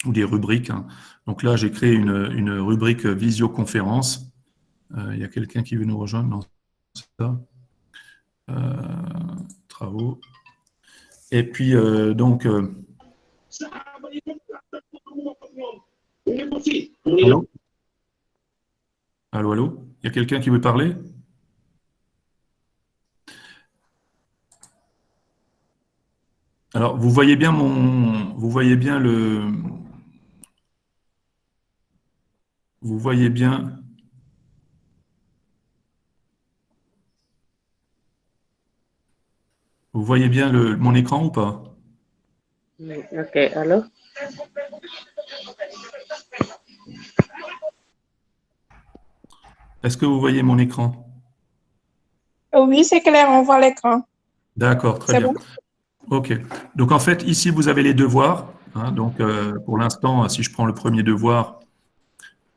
ou des rubriques, hein. Donc là, j'ai créé une rubrique visioconférence. Il y a quelqu'un qui veut nous rejoindre dans ça. Travaux. Et puis, donc, allô? Allô, allô? Il y a quelqu'un qui veut parler? Alors, vous voyez bien vous voyez bien vous voyez bien, vous voyez bien mon écran ou pas? Ok, alors? Est-ce que vous voyez mon écran? Oui, c'est clair, on voit l'écran. D'accord, très C'est bien. bon? OK. Donc, en fait, ici, vous avez les devoirs, hein. Donc, pour l'instant, si je prends le premier devoir,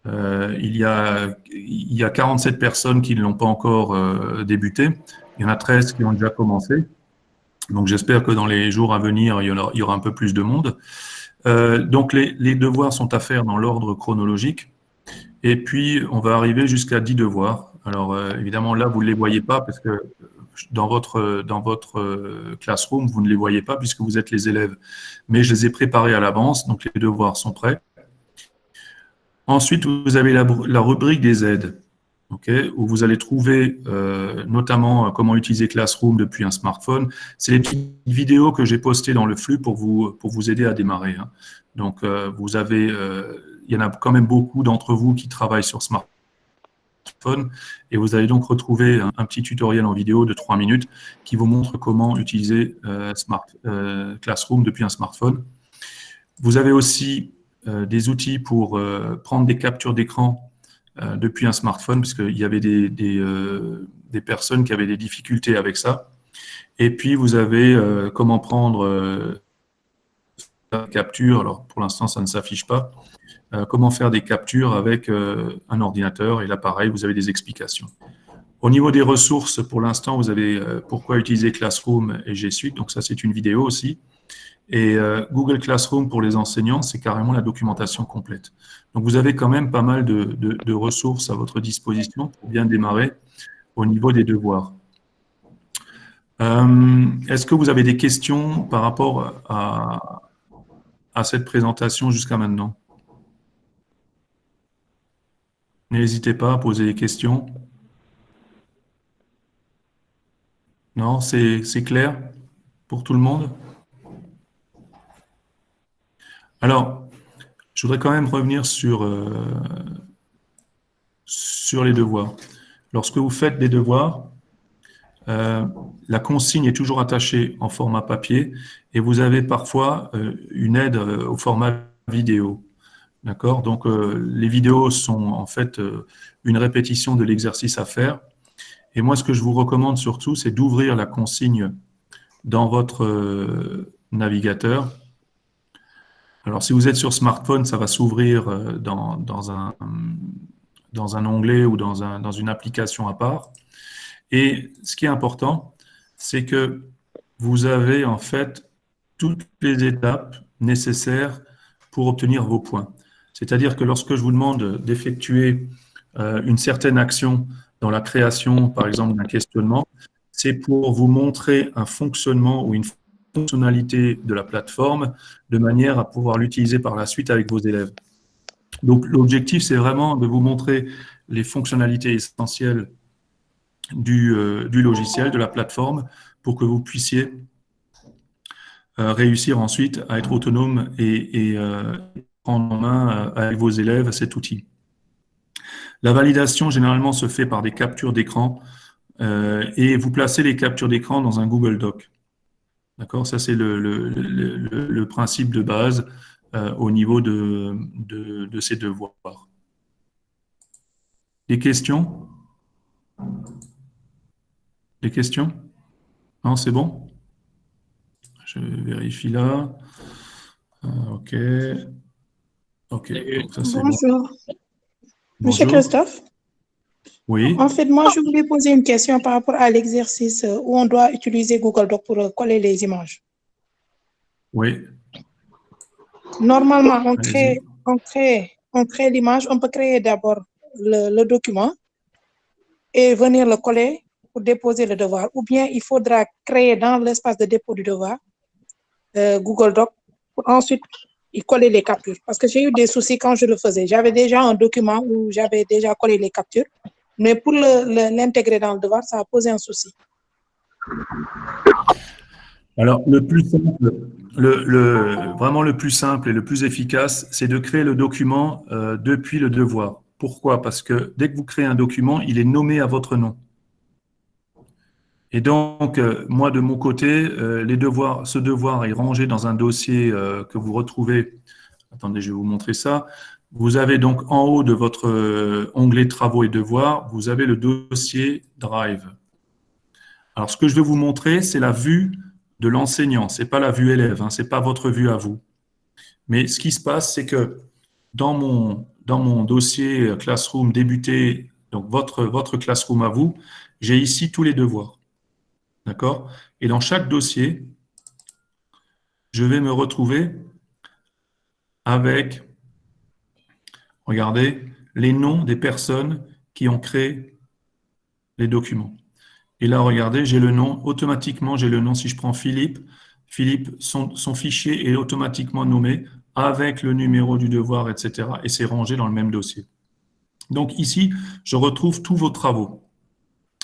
il y a 47 personnes qui ne l'ont pas encore débuté. Il y en a 13 qui ont déjà commencé. Donc, j'espère que dans les jours à venir, il y aura un peu plus de monde. Donc, les devoirs sont à faire dans l'ordre chronologique. Et puis, on va arriver jusqu'à 10 devoirs. Alors, évidemment, là, vous ne les voyez pas parce que dans votre classroom, vous ne les voyez pas puisque vous êtes les élèves. Mais je les ai préparés à l'avance, donc les devoirs sont prêts. Ensuite, vous avez la rubrique des aides, okay, où vous allez trouver notamment comment utiliser Classroom depuis un smartphone. C'est les petites vidéos que j'ai postées dans le flux pour vous aider à démarrer, hein. Donc, il y en a quand même beaucoup d'entre vous qui travaillent sur smartphone et vous allez donc retrouver un petit tutoriel en vidéo de 3 minutes qui vous montre comment utiliser Classroom depuis un smartphone. Vous avez aussi des outils pour prendre des captures d'écran depuis un smartphone, parce qu'il y avait des personnes qui avaient des difficultés avec ça. Et puis, vous avez comment prendre des captures. Alors, pour l'instant, ça ne s'affiche pas. Comment faire des captures avec un ordinateur. Et là, pareil, vous avez des explications. Au niveau des ressources, pour l'instant, vous avez pourquoi utiliser Classroom et G Suite. Donc, ça, c'est une vidéo aussi. Et Google Classroom pour les enseignants, c'est carrément la documentation complète. Donc, vous avez quand même pas mal de ressources à votre disposition pour bien démarrer au niveau des devoirs. Est-ce que vous avez des questions par rapport à cette présentation jusqu'à maintenant? N'hésitez pas à poser des questions. Non, c'est clair pour tout le monde? Alors, je voudrais quand même revenir sur les devoirs. Lorsque vous faites des devoirs, la consigne est toujours attachée en format papier et vous avez parfois une aide au format vidéo. D'accord? Donc, les vidéos sont en fait une répétition de l'exercice à faire. Et moi, ce que je vous recommande surtout, c'est d'ouvrir la consigne dans votre navigateur. Alors, si vous êtes sur smartphone, ça va s'ouvrir dans un onglet ou dans une application à part. Et ce qui est important, c'est que vous avez en fait toutes les étapes nécessaires pour obtenir vos points. C'est-à-dire que lorsque je vous demande d'effectuer une certaine action dans la création, par exemple, d'un questionnement, c'est pour vous montrer un fonctionnement ou une fonctionnalité de la plateforme de manière à pouvoir l'utiliser par la suite avec vos élèves. Donc, l'objectif, c'est vraiment de vous montrer les fonctionnalités essentielles du logiciel, de la plateforme, pour que vous puissiez réussir ensuite à être autonome et prendre en main avec vos élèves cet outil. La validation, généralement, se fait par des captures d'écran et vous placez les captures d'écran dans un Google Doc. D'accord? Ça, c'est le principe de base au niveau de ces devoirs. Des questions? Des questions? Non, c'est bon? Je vérifie là. OK. OK. Donc ça, c'est bon. Bonjour, Monsieur Bonjour. Christophe. Oui. En fait, moi, je voulais poser une question par rapport à l'exercice où on doit utiliser Google Doc pour coller les images. Oui. Normalement, Allez-y. on crée l'image. On peut créer d'abord le document et venir le coller pour déposer le devoir. Ou bien il faudra créer dans l'espace de dépôt du devoir Google Doc pour ensuite y coller les captures. Parce que j'ai eu des soucis quand je le faisais. J'avais déjà un document où j'avais déjà collé les captures, mais pour l'intégrer dans le devoir, ça a posé un souci. Alors, vraiment le plus simple et le plus efficace, c'est de créer le document depuis le devoir. Pourquoi? Parce que dès que vous créez un document, il est nommé à votre nom. Et donc, moi, de mon côté, ce devoir est rangé dans un dossier que vous retrouvez. Attendez, je vais vous montrer ça. Vous avez donc en haut de votre onglet Travaux et devoirs, vous avez le dossier Drive. Alors, ce que je vais vous montrer, c'est la vue de l'enseignant. C'est pas la vue élève, hein, c'est pas votre vue à vous. Mais ce qui se passe, c'est que dans mon dossier Classroom débuté, donc votre Classroom à vous, j'ai ici tous les devoirs. D'accord? Et dans chaque dossier, je vais me retrouver avec, regardez, les noms des personnes qui ont créé les documents. Et là, regardez, j'ai le nom, automatiquement, j'ai le nom, si je prends Philippe, son fichier est automatiquement nommé avec le numéro du devoir, etc. Et c'est rangé dans le même dossier. Donc ici, je retrouve tous vos travaux.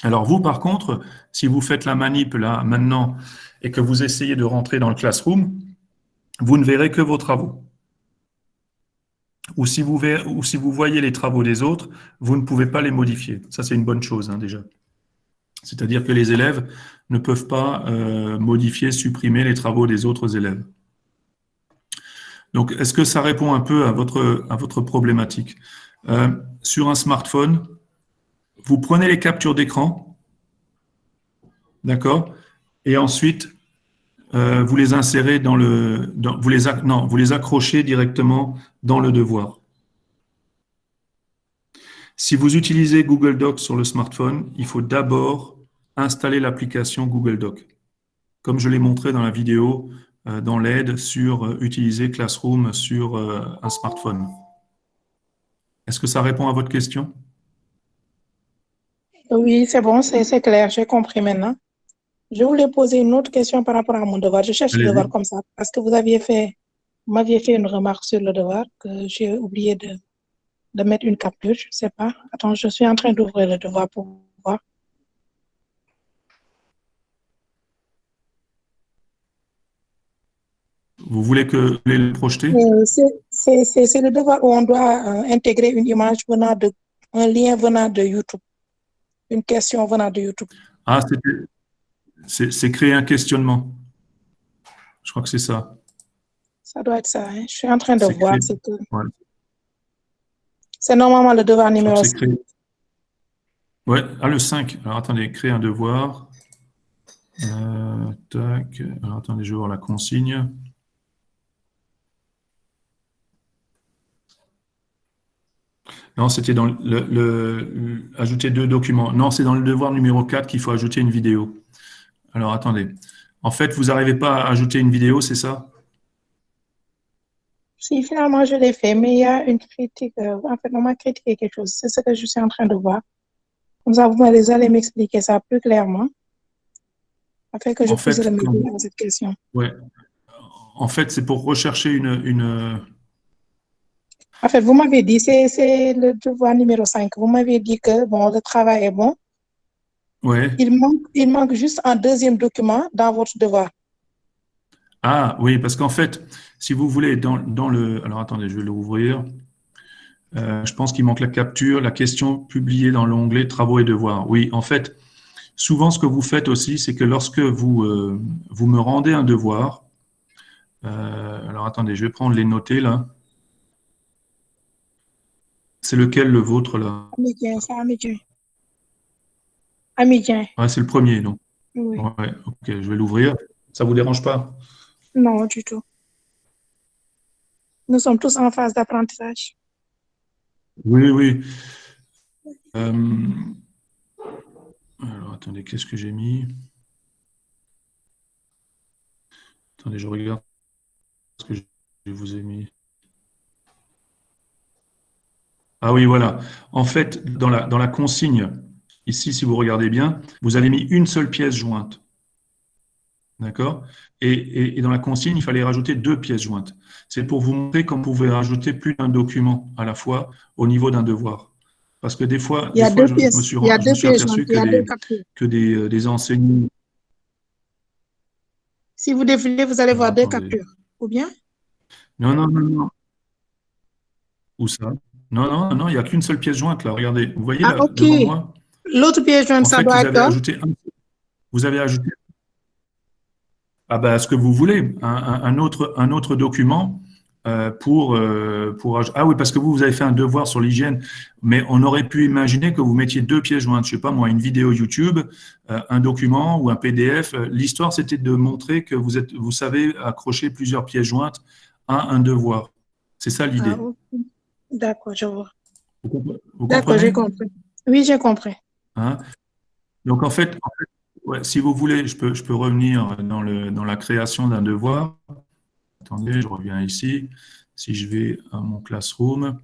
Alors vous, par contre, si vous faites la manip là, maintenant, et que vous essayez de rentrer dans le Classroom, vous ne verrez que vos travaux. Ou si vous voyez les travaux des autres, vous ne pouvez pas les modifier. Ça, c'est une bonne chose, hein, déjà. C'est-à-dire que les élèves ne peuvent pas modifier, supprimer les travaux des autres élèves. Donc, est-ce que ça répond un peu à votre problématique? Sur un smartphone, vous prenez les captures d'écran, d'accord? Et ensuite, vous les insérez vous les accrochez directement dans le devoir. Si vous utilisez Google Docs sur le smartphone, il faut d'abord installer l'application Google Docs. Comme je l'ai montré dans la vidéo, dans l'aide sur utiliser Classroom sur un smartphone. Est-ce que ça répond à votre question? Oui, c'est bon, c'est clair, j'ai compris maintenant. Je voulais poser une autre question par rapport à mon devoir. Je cherche le devoir Allez-y. comme ça parce que vous m'aviez fait une remarque sur le devoir que j'ai oublié de mettre une capture, je ne sais pas. Attends, je suis en train d'ouvrir le devoir pour voir. Vous voulez que vous voulez le projeter? C'est le devoir où on doit intégrer une image un lien venant de YouTube, une question venant de YouTube. Ah, c'est créer un questionnement. Je crois que c'est ça. Ça doit être ça, hein. Je suis en train de C'est voir. créer. Ouais. C'est normalement le devoir Je crois que numéro c'est 5. créer. Ouais. Ah, le 5. Alors attendez, créer un devoir. Tac. Alors attendez, je vais voir la consigne. Non, c'était dans ajouter 2 documents. Non, c'est dans le devoir numéro 4 qu'il faut ajouter une vidéo. Alors attendez. En fait, vous n'arrivez pas à ajouter une vidéo, c'est ça? Si finalement je l'ai fait, mais il y a une critique. En fait, on m'a critiqué quelque chose. C'est ce que je suis en train de voir. Comme ça, vous allez m'expliquer ça plus clairement afin que je En puisse fait, remédier à cette question. ouais. En fait, c'est pour rechercher En fait, vous m'avez dit, c'est le devoir numéro 5. Vous m'avez dit que bon, le travail est bon. Ouais. Il manque juste un deuxième document dans votre devoir. Ah oui, parce qu'en fait, si vous voulez, dans le. Alors attendez, je vais l'ouvrir. Je pense qu'il manque la capture, la question publiée dans l'onglet Travaux et devoirs. Oui, en fait, souvent ce que vous faites aussi, c'est que lorsque vous me rendez un devoir, alors attendez, je vais prendre les notés là. C'est lequel le vôtre là? Amidien, c'est Amidien. Amidien, Ouais, c'est le premier, donc. oui. Ouais, ok, je vais l'ouvrir. Ça vous dérange pas? Non, du tout. Nous sommes tous en phase d'apprentissage. Oui, oui. Euh, alors attendez, qu'est-ce que j'ai mis? Attendez, je regarde ce que j'ai je vous ai mis. Ah oui, voilà. En fait, dans la consigne, ici, si vous regardez bien, vous avez mis une seule pièce jointe. D'accord? Et dans la consigne, il fallait rajouter deux pièces jointes. C'est pour vous montrer qu'on pouvait rajouter plus d'un document à la fois au niveau d'un devoir. Parce que des fois, Il y a deux je me pièces. suis, Il y a je me deux suis pièces jointes. aperçu Il y a deux captures. que des enseignants. Si vous défilez, vous allez Alors, voir deux attendez. captures. Ou bien? Non, non, non, non. Où ça? Non, non, non, il n'y a qu'une seule pièce jointe là. Regardez, vous voyez Ah, là, OK. devant moi? L'autre pièce jointe, En ça fait, doit être... vous avez ajouté ah bah, ce que vous voulez, un autre document ah oui, parce que vous avez fait un devoir sur l'hygiène, mais on aurait pu imaginer que vous mettiez deux pièces jointes, je sais pas moi, une vidéo YouTube, un document ou un PDF. L'histoire, c'était de montrer que vous savez accrocher plusieurs pièces jointes à un devoir. C'est ça Ah, l'idée. OK. D'accord, je vois. Vous D'accord, j'ai comprenez? compris. Oui, j'ai compris. Hein? Donc ouais, si vous voulez, je peux revenir dans la création d'un devoir. Attendez, je reviens ici. Si je vais à mon classroom,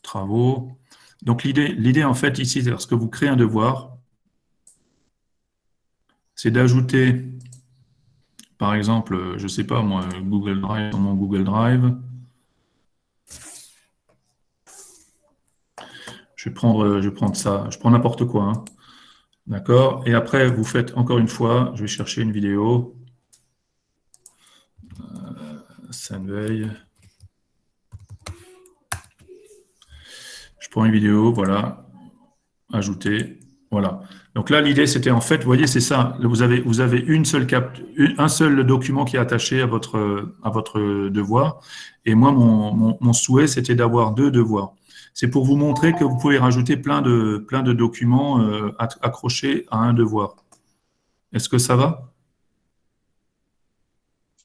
travaux. Donc l'idée en fait ici, c'est lorsque vous créez un devoir, c'est d'ajouter, par exemple, je ne sais pas moi, Google Drive dans mon Google Drive. Je vais prendre ça, je prends n'importe quoi. Hein. D'accord? Et après, vous faites encore une fois, je vais chercher une vidéo. Sunway. Je prends une vidéo, voilà, ajouter, voilà. Donc là, l'idée, c'était en fait, vous voyez, c'est ça. Vous avez un seul document qui est attaché à votre devoir. Et moi, mon souhait, c'était d'avoir deux devoirs. C'est pour vous montrer que vous pouvez rajouter plein de documents accrochés à un devoir. Est-ce que ça va?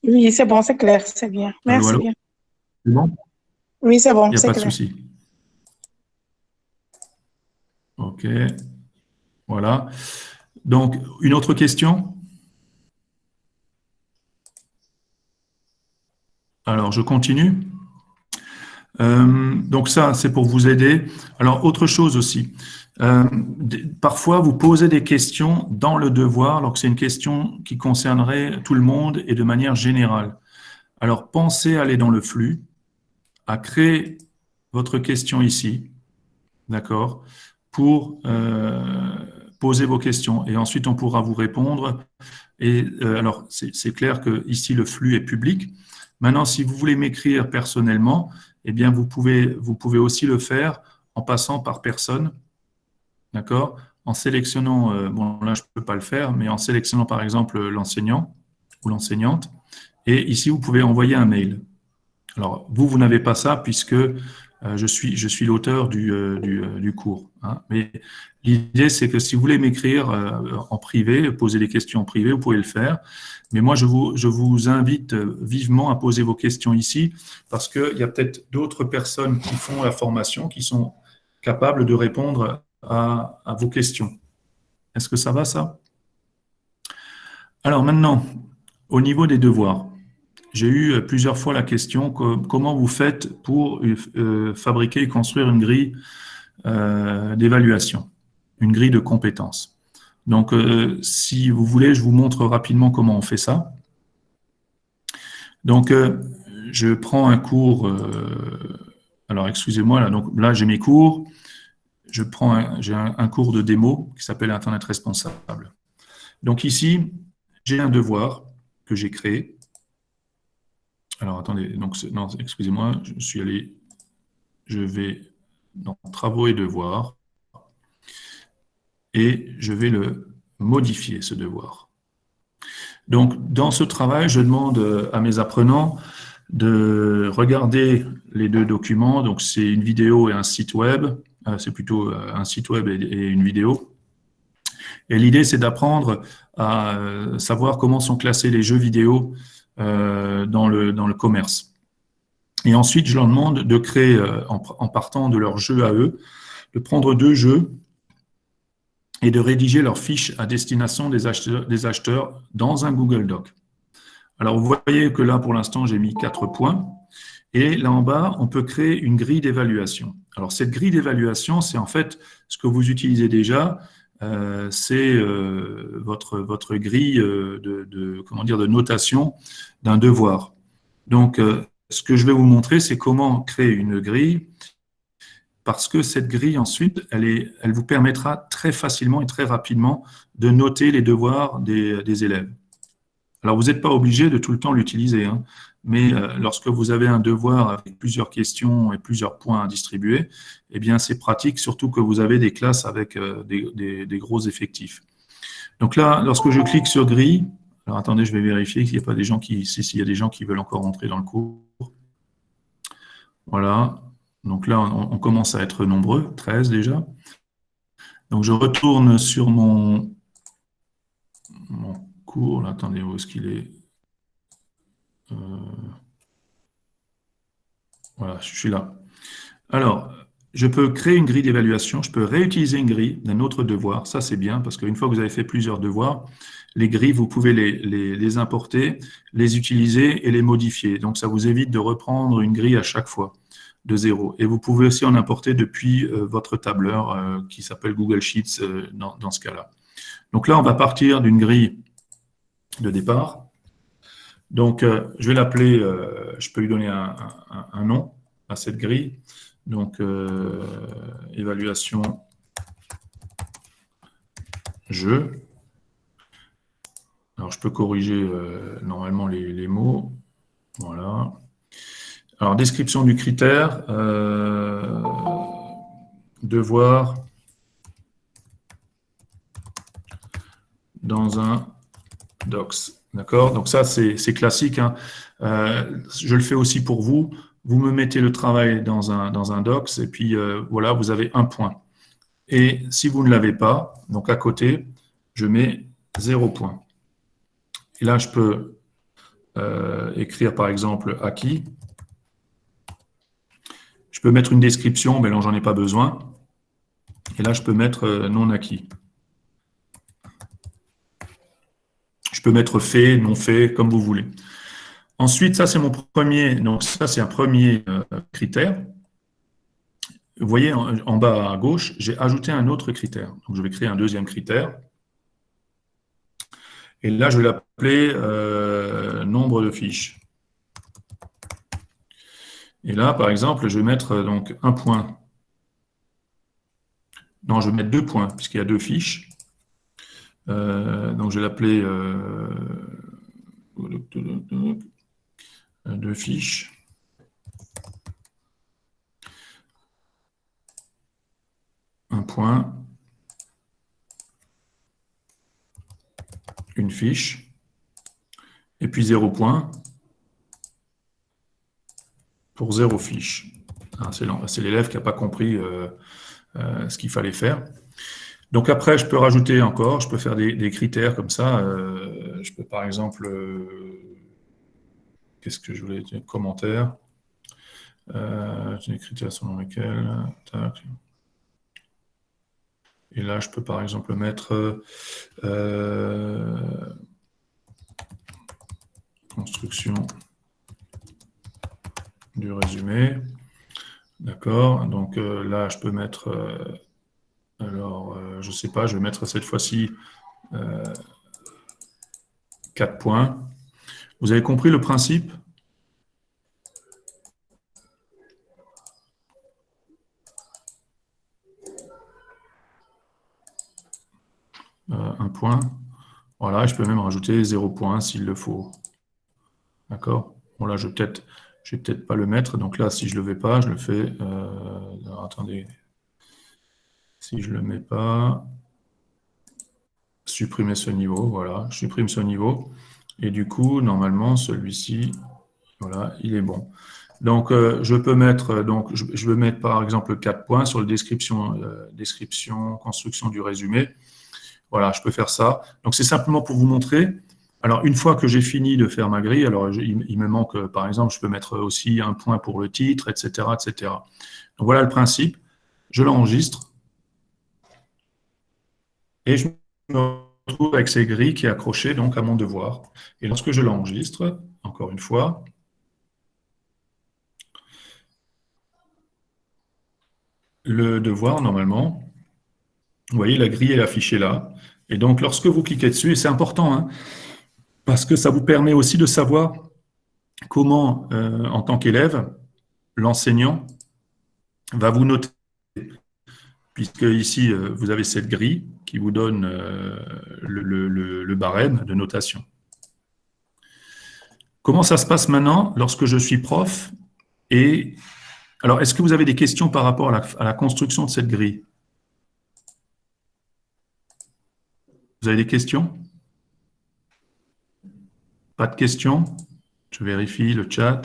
Oui, c'est bon, c'est clair, c'est bien. Allô, Merci allô? bien. C'est bon? Oui, c'est Il bon, n'y a c'est pas de clair. souci. OK, voilà. Donc, une autre question? Alors, je continue. Donc ça, c'est pour vous aider. Alors, autre chose aussi. Parfois, vous posez des questions dans le devoir, alors que c'est une question qui concernerait tout le monde et de manière générale. Alors, pensez à aller dans le flux, à créer votre question ici, d'accord, pour poser vos questions. Et ensuite, on pourra vous répondre. Et alors, c'est clair que ici, le flux est public. Maintenant, si vous voulez m'écrire personnellement, eh bien, vous pouvez aussi le faire en passant par personne, d'accord? En sélectionnant, bon, là, je ne peux pas le faire, mais en sélectionnant, par exemple, l'enseignant ou l'enseignante. Et ici, vous pouvez envoyer un mail. Alors, vous n'avez pas ça puisque je suis l'auteur du cours. Hein. Mais l'idée, c'est que si vous voulez m'écrire en privé, poser des questions en privé, vous pouvez le faire. Mais moi, je vous invite vivement à poser vos questions ici parce qu'il y a peut-être d'autres personnes qui font la formation qui sont capables de répondre à vos questions. Est-ce que ça va, ça? Alors maintenant, au niveau des devoirs. J'ai eu plusieurs fois la question comment vous faites pour fabriquer et construire une grille d'évaluation, une grille de compétences. Donc, si vous voulez, je vous montre rapidement comment on fait ça. Donc, je prends un cours. Alors, excusez-moi, là, j'ai mes cours. J'ai un cours de démo qui s'appelle Internet responsable. Donc ici, j'ai un devoir que j'ai créé. Alors, attendez, donc, non, excusez-moi, je vais dans Travaux et devoirs, et je vais le modifier, ce devoir. Donc, dans ce travail, je demande à mes apprenants de regarder les deux documents. Donc, c'est une vidéo et un site web. C'est plutôt un site web et une vidéo. Et l'idée, c'est d'apprendre à savoir comment sont classés les jeux vidéo dans le commerce. Et ensuite, je leur demande de créer, en partant de leur jeu à eux, de prendre deux jeux et de rédiger leurs fiches à destination des acheteurs dans un Google Doc. Alors, vous voyez que là, pour l'instant, j'ai mis 4 points. Et là en bas, on peut créer une grille d'évaluation. Alors, cette grille d'évaluation, c'est en fait ce que vous utilisez déjà, c'est votre grille comment dire, de notation d'un devoir. Donc, ce que je vais vous montrer, c'est comment créer une grille, parce que cette grille, ensuite, elle vous permettra très facilement et très rapidement de noter les devoirs des élèves. Alors, vous n'êtes pas obligé de tout le temps l'utiliser, hein, mais lorsque vous avez un devoir avec plusieurs questions et plusieurs points à distribuer, eh bien, c'est pratique, surtout que vous avez des classes avec des gros effectifs. Donc là, lorsque je clique sur grille, alors attendez, je vais vérifier qu'il n'y a pas des gens s'il y a des gens qui veulent encore rentrer dans le cours. Voilà. Donc là, on commence à être nombreux, 13 déjà. Donc je retourne sur mon cours. Là, attendez, où est-ce qu'il est, voilà, je suis là. Alors, je peux créer une grille d'évaluation, je peux réutiliser une grille d'un autre devoir. Ça, c'est bien, parce qu'une fois que vous avez fait plusieurs devoirs, les grilles, vous pouvez les importer, les utiliser et les modifier. Donc, ça vous évite de reprendre une grille à chaque fois de zéro. Et vous pouvez aussi en importer depuis votre tableur qui s'appelle Google Sheets dans ce cas-là. Donc là, on va partir d'une grille de départ. Donc, je vais l'appeler, je peux lui donner un nom à cette grille. Donc, évaluation jeu. Alors, je peux corriger normalement les mots. Voilà. Alors, description du critère. Devoir dans un docs. D'accord? Donc ça, c'est classique, hein. Je le fais aussi pour vous. Vous me mettez le travail dans un docs et puis voilà, vous avez un point. Et si vous ne l'avez pas, donc à côté, je mets 0 point. Et là, je peux écrire par exemple acquis. Je peux mettre une description, mais là, j'en ai pas besoin. Et là, je peux mettre non acquis. Je peux mettre fait, non fait, comme vous voulez. Ensuite, ça, c'est mon premier. Donc, ça, c'est un premier critère. Vous voyez, en bas à gauche, j'ai ajouté un autre critère. Donc, je vais créer un deuxième critère. Et là, je vais l'appeler nombre de fiches. Et là, par exemple, je vais mettre donc un point. Non, je vais mettre 2 points, puisqu'il y a 2 fiches. Donc, je vais l'appeler 2 fiches. Un point. Une fiche. Et puis 0 point pour 0 fiche. C'est l'élève qui n'a pas compris ce qu'il fallait faire. Donc après, je peux rajouter encore, je peux faire des critères comme ça. Je peux par exemple, qu'est-ce que je voulais dire, commentaire. Les critères selon lesquels. Tac. Et là, je peux par exemple mettre construction du résumé. D'accord. Donc là, je peux mettre. Alors, je ne sais pas, je vais mettre cette fois-ci 4 points. Vous avez compris le principe? Un point. Voilà, je peux même rajouter 0 point s'il le faut. D'accord? Bon, là, je vais peut-être pas le mettre. Donc là, si je ne le vais pas, je le fais. Alors, attendez. Si je ne le mets pas, supprimer ce niveau. Voilà, je supprime ce niveau. Et du coup, normalement, celui-ci, voilà, il est bon. Donc, je peux mettre, je vais mettre par exemple 4 points sur la description, construction du résumé. Voilà, je peux faire ça. Donc, c'est simplement pour vous montrer. Alors, une fois que j'ai fini de faire ma grille, alors il me manque, par exemple, je peux mettre aussi un point pour le titre, etc., etc. Donc, voilà le principe. Je l'enregistre. Et je me retrouve avec ces grilles qui est accrochée donc à mon devoir. Et lorsque je l'enregistre, encore une fois, le devoir normalement. Vous voyez, la grille est affichée là. Et donc, lorsque vous cliquez dessus, et c'est important, hein, parce que ça vous permet aussi de savoir comment, en tant qu'élève, l'enseignant va vous noter, puisque ici, vous avez cette grille qui vous donne le barème de notation. Comment ça se passe maintenant lorsque je suis prof? Et alors, est-ce que vous avez des questions par rapport à la construction de cette grille? Vous avez des questions? Pas de questions? Je vérifie le chat.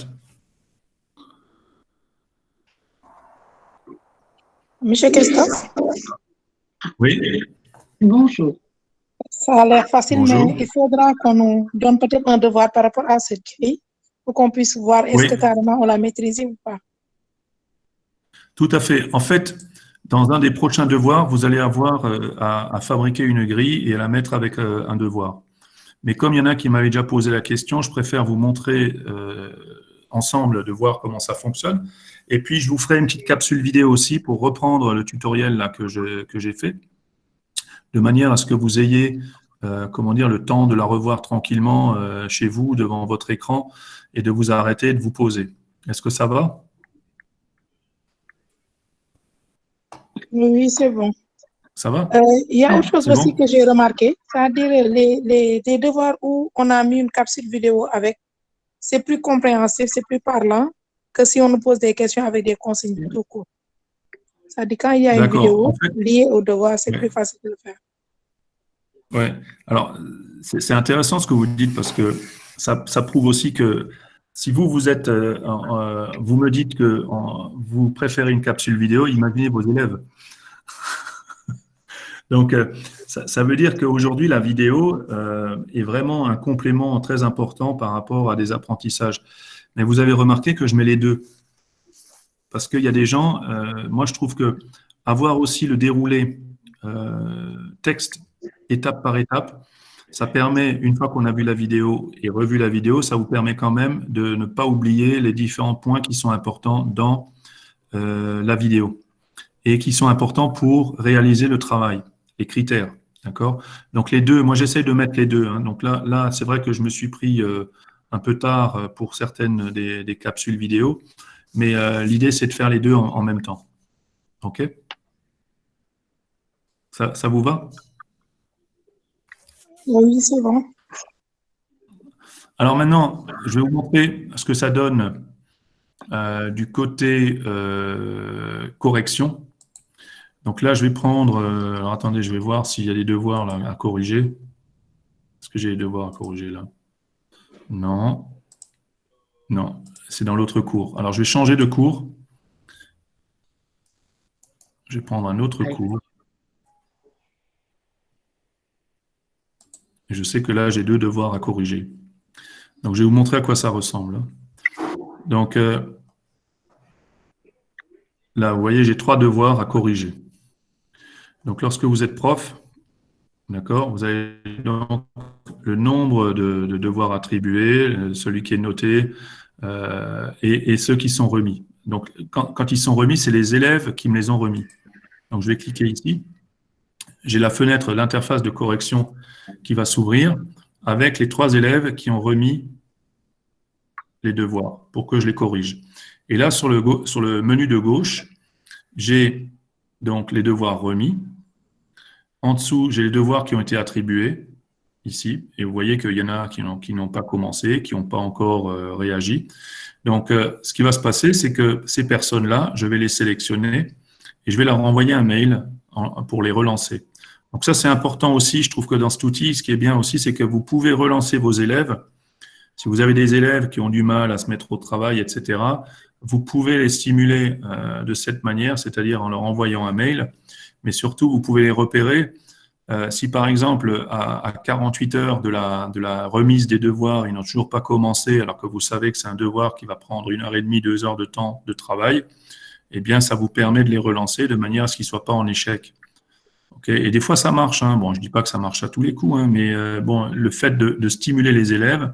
Monsieur Christophe, Oui, Bonjour. ça a l'air facile, mais bonjour. il faudra qu'on nous donne peut-être un devoir par rapport à cette grille pour qu'on puisse voir est-ce Oui, que carrément on l'a maîtrisé ou pas. tout à fait. En fait, dans un des prochains devoirs, vous allez avoir à fabriquer une grille et à la mettre avec un devoir. Mais comme il y en a qui m'avaient déjà posé la question, je préfère vous montrer ensemble de voir comment ça fonctionne. Et puis, je vous ferai une petite capsule vidéo aussi pour reprendre le tutoriel là, que j'ai fait, de manière à ce que vous ayez comment dire, le temps de la revoir tranquillement chez vous, devant votre écran, et de vous arrêter et de vous poser. Est-ce que ça va? Oui, c'est bon. Ça va? Il y a autre chose C'est aussi bon? que j'ai remarqué, c'est-à-dire les devoirs où on a mis une capsule vidéo avec, c'est plus compréhensif, c'est plus parlant que si on nous pose des questions avec des consignes tout court. C'est-à-dire quand il y a une D'accord. En vidéo fait, liée au devoir, c'est ouais. plus facile de le faire. Ouais. Alors, c'est intéressant ce que vous dites parce que ça prouve aussi que si vous êtes, vous me dites que vous préférez une capsule vidéo, imaginez vos élèves. Donc, ça veut dire qu'aujourd'hui, la vidéo est vraiment un complément très important par rapport à des apprentissages. Mais vous avez remarqué que je mets les deux. Parce qu'il y a des gens, moi je trouve que avoir aussi le déroulé texte étape par étape, ça permet, une fois qu'on a vu la vidéo et revu la vidéo, ça vous permet quand même de ne pas oublier les différents points qui sont importants dans la vidéo et qui sont importants pour réaliser le travail, les critères. D'accord? Donc les deux, moi j'essaie de mettre les deux, hein. Donc là c'est vrai que je me suis pris un peu tard pour certaines des capsules vidéo, mais l'idée c'est de faire les deux en même temps. OK? Ça vous va? Oui, c'est bon. Alors maintenant, je vais vous montrer ce que ça donne du côté correction. Donc là, je vais prendre. Alors attendez, je vais voir s'il y a des devoirs là, à corriger. Est-ce que j'ai des devoirs à corriger là? Non. Non. C'est dans l'autre cours. Alors je vais changer de cours. Je vais prendre un autre cours. Et je sais que là, j'ai deux devoirs à corriger. Donc je vais vous montrer à quoi ça ressemble. Donc là, vous voyez, j'ai trois devoirs à corriger. Donc lorsque vous êtes prof, d'accord, vous avez donc le nombre de devoirs attribués, celui qui est noté, et ceux qui sont remis. Donc, quand ils sont remis, c'est les élèves qui me les ont remis. Donc, je vais cliquer ici. J'ai la fenêtre, l'interface de correction qui va s'ouvrir avec les trois élèves qui ont remis les devoirs pour que je les corrige. Et là, sur le menu de gauche, j'ai donc les devoirs remis. En dessous, j'ai les devoirs qui ont été attribués ici. Et vous voyez qu'il y en a qui n'ont pas commencé, qui n'ont pas encore réagi. Donc, ce qui va se passer, c'est que ces personnes-là, je vais les sélectionner et je vais leur envoyer un mail pour les relancer. Donc ça, c'est important aussi. Je trouve que dans cet outil, ce qui est bien aussi, c'est que vous pouvez relancer vos élèves. Si vous avez des élèves qui ont du mal à se mettre au travail, etc., vous pouvez les stimuler de cette manière, c'est-à-dire en leur envoyant un mail. Mais surtout, vous pouvez les repérer. Si par exemple, à 48 heures de la remise des devoirs, ils n'ont toujours pas commencé, alors que vous savez que c'est un devoir qui va prendre 1h30, 2 heures de temps de travail, eh bien, ça vous permet de les relancer de manière à ce qu'ils ne soient pas en échec. Okay, et des fois, ça marche, hein. Bon, je ne dis pas que ça marche à tous les coups, hein, mais bon, le fait de stimuler les élèves,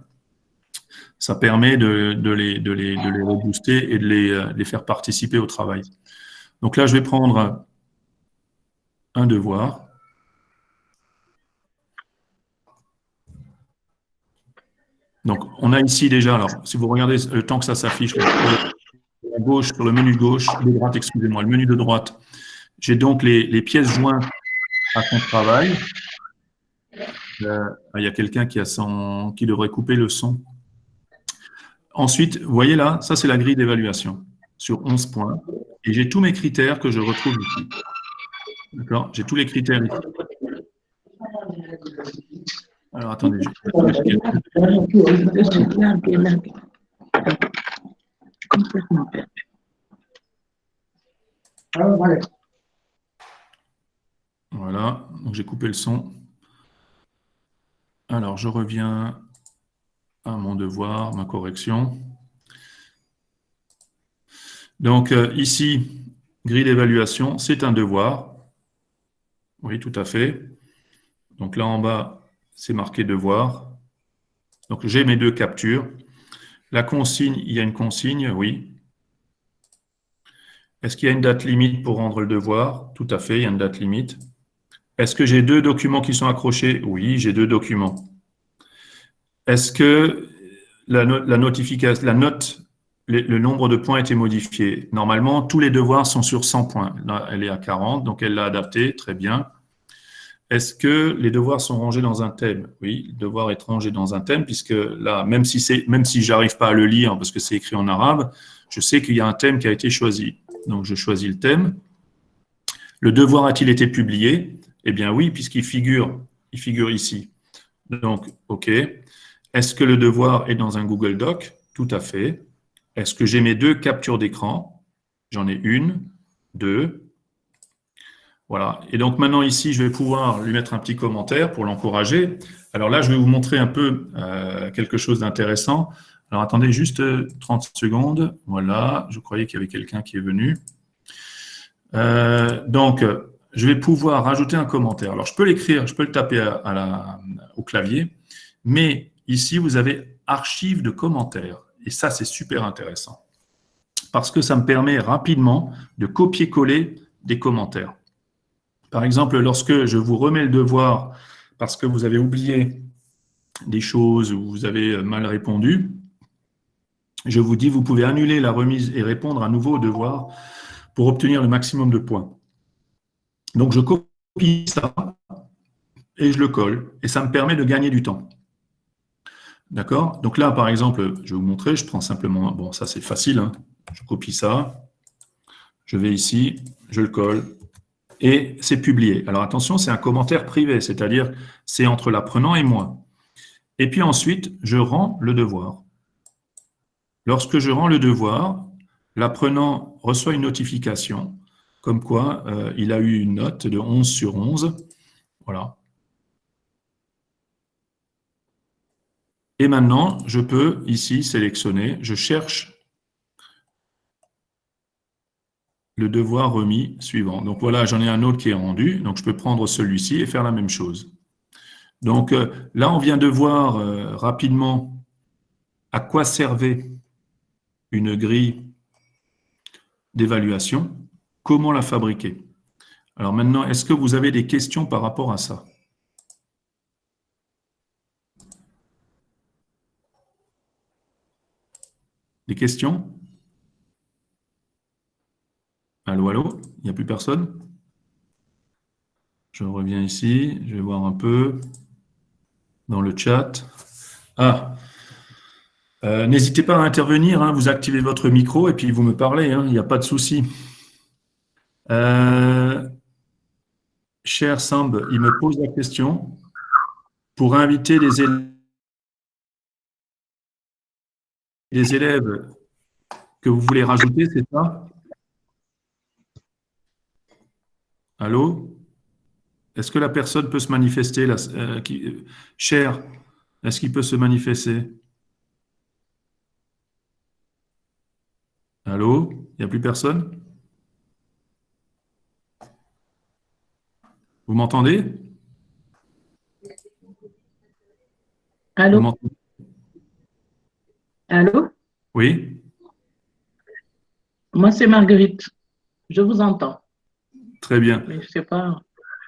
ça permet de les rebooster et de les faire participer au travail. Donc là, je vais prendre un devoir. Donc, on a ici déjà, alors, si vous regardez le temps que ça s'affiche, à gauche, sur le menu gauche, de droite, excusez-moi, le menu de droite, j'ai donc les pièces jointes à son travail. Il y a quelqu'un qui devrait couper le son. Ensuite, vous voyez là, ça c'est la grille d'évaluation sur 11 points. Et j'ai tous mes critères que je retrouve ici. D'accord? J'ai tous les critères ici. Alors attendez, Complètement perdu. voilà, donc j'ai coupé le son. Alors je reviens à mon devoir, ma correction. Donc ici, grille d'évaluation, c'est un devoir. Oui, tout à fait. Donc là en bas, c'est marqué devoir. Donc j'ai mes deux captures. La consigne, il y a une consigne, oui. Est-ce qu'il y a une date limite pour rendre le devoir? Tout à fait, il y a une date limite. Est-ce que j'ai deux documents qui sont accrochés? Oui, j'ai deux documents. Est-ce que la notification, la note, le nombre de points a été modifié? Normalement, tous les devoirs sont sur 100 points. Là, elle est à 40, donc elle l'a adapté, très bien. Est-ce que les devoirs sont rangés dans un thème? Oui, le devoir est rangé dans un thème, puisque là, même si j'arrive pas à le lire parce que c'est écrit en arabe, je sais qu'il y a un thème qui a été choisi. Donc, je choisis le thème. Le devoir a-t-il été publié? Eh bien oui, puisqu'il figure ici. Donc, OK. Est-ce que le devoir est dans un Google Doc? Tout à fait. Est-ce que j'ai mes deux captures d'écran? J'en ai une, deux. Voilà. Et donc maintenant ici, je vais pouvoir lui mettre un petit commentaire pour l'encourager. Alors là, je vais vous montrer un peu quelque chose d'intéressant. Alors attendez juste 30 secondes. Voilà, je croyais qu'il y avait quelqu'un qui est venu. Donc, je vais pouvoir rajouter un commentaire. Alors, je peux l'écrire, je peux le taper au clavier, mais ici, vous avez archive de commentaires. Et ça, c'est super intéressant parce que ça me permet rapidement de copier-coller des commentaires. Par exemple, lorsque je vous remets le devoir parce que vous avez oublié des choses ou vous avez mal répondu, je vous dis, vous pouvez annuler la remise et répondre à nouveau au devoir pour obtenir le maximum de points. Donc, je copie ça et je le colle. Et ça me permet de gagner du temps. D'accord? Donc là, par exemple, je vais vous montrer, je prends simplement, bon, ça c'est facile, hein. Je copie ça, je vais ici, je le colle, et c'est publié. Alors attention, c'est un commentaire privé, c'est-à-dire c'est entre l'apprenant et moi. Et puis ensuite, je rends le devoir. Lorsque je rends le devoir, l'apprenant reçoit une notification, comme quoi il a eu une note de 11 sur 11. Voilà. Et maintenant, je peux ici sélectionner, je cherche le devoir remis suivant. Donc voilà, j'en ai un autre qui est rendu, donc je peux prendre celui-ci et faire la même chose. Donc là, on vient de voir rapidement à quoi servait une grille d'évaluation, comment la fabriquer. Alors maintenant, est-ce que vous avez des questions par rapport à ça? Des questions? Allô, allô? Il n'y a plus personne? Je reviens ici, je vais voir un peu dans le chat. Ah, n'hésitez pas à intervenir, hein, vous activez votre micro et puis vous me parlez, hein, il n'y a pas de souci. Cher Samb, il me pose la question pour inviter les élèves que vous voulez rajouter, c'est ça? Allô? Est-ce que la personne peut se manifester là, Cher, est-ce qu'il peut se manifester? Allô? Il n'y a plus personne? Vous m'entendez? Vous Allô? m'entendez? Allô? Oui? Moi, c'est Marguerite. Je vous entends, Très bien. mais je ne sais pas.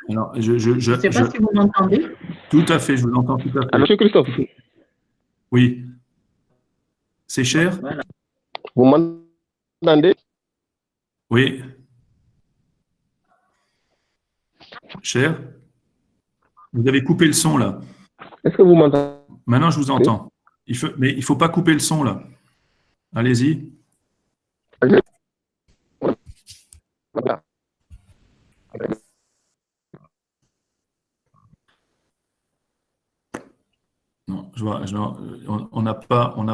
Alors, Je ne sais pas si vous m'entendez. tout à fait, je vous entends tout à fait. Alors, monsieur Christophe, Oui. C'est cher? Voilà. vous m'entendez? Oui. Cher? Vous avez coupé le son là. Est-ce que vous m'entendez? Maintenant, je vous entends. Mais il ne faut pas couper le son là. Allez-y. Voilà. Non, on n'a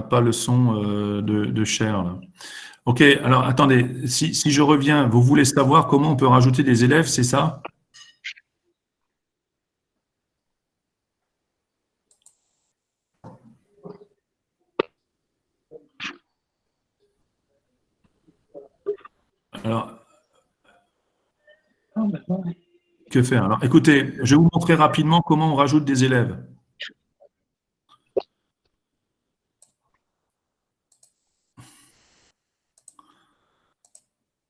pas le son de Cher là. Ok, alors attendez, si je reviens, vous voulez savoir comment on peut rajouter des élèves, c'est ça? Alors, que faire? Alors, écoutez, je vais vous montrer rapidement comment on rajoute des élèves.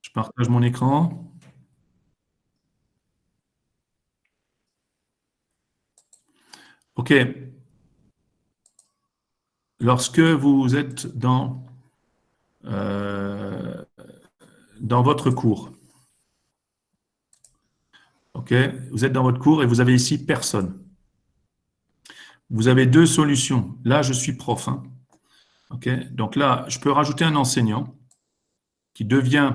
Je partage mon écran. OK. Lorsque vous êtes dans votre cours, OK, vous êtes dans votre cours et vous avez ici personne. Vous avez deux solutions. Là, je suis prof. Hein. OK, donc là, je peux rajouter un enseignant qui devient.